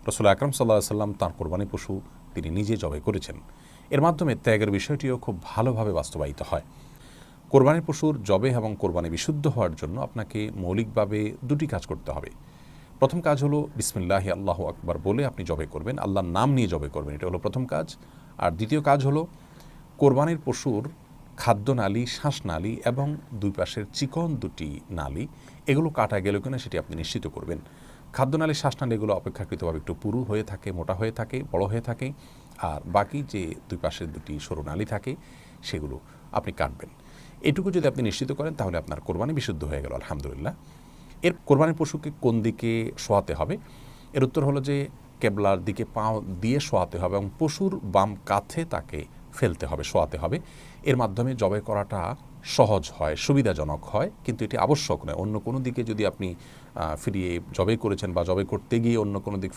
রাসূল আকরাম সাল্লাল্লাহু আলাইহি সাল্লাম তাঁর কোরবানি পশু তিনি নিজে জবাই করেছেন। এর মাধ্যমে ত্যাগের বিষয়টিও খুব ভালোভাবে বাস্তবায়িত হয়। কোরবানির পশুর জবে এবং কোরবানি বিশুদ্ধ হওয়ার জন্য আপনাকে মৌলিকভাবে দুটি কাজ করতে হবে। প্রথম কাজ হলো বিসমিল্লাহি আল্লাহু আকবার বলে আপনি জবে করবেন, আল্লাহর নাম নিয়ে জবে করবেন, এটা হলো প্রথম কাজ। আর দ্বিতীয় কাজ হলো কোরবানির পশুর খাদ্যনালী, শ্বাসনালী এবং দুই পাশের চিকন দুটি নালী এগুলো কাটা গেল কিনা সেটি আপনি নিশ্চিত করবেন। খাদ্যনালী, শ্বাসনালী এগুলো অপেক্ষাকৃতভাবে একটু পুরু হয়ে থাকে, মোটা হয়ে থাকে, বড় হয়ে থাকে, আর বাকি যে দুই পাশের দুটি সরু নালী থাকে সেগুলো আপনি কাটবেন। এটুকু যদি আপনি নিশ্চিত করেন তাহলে আপনার কোরবানি বিশুদ্ধ হয়ে গেল আলহামদুলিল্লাহ। এর কোরবানির পশুকে কোন দিকে শোয়াতে হবে? এর উত্তর হলো যে কেবলার দিকে পা দিয়ে শোয়াতে হবে এবং পশুর বাম কাঁধে তাকে ফেলতে হবে, শোয়াতে হবে। এর মাধ্যমে জবাই করাটা সহজ হয়, সুবিধাজনক হয়, কিন্তু এটি আবশ্যক নয়। অন্য কোনো দিকে যদি আপনি ফিরিয়ে জবাই করেছেন বা জবাই করতে গিয়ে অন্য কোনো দিক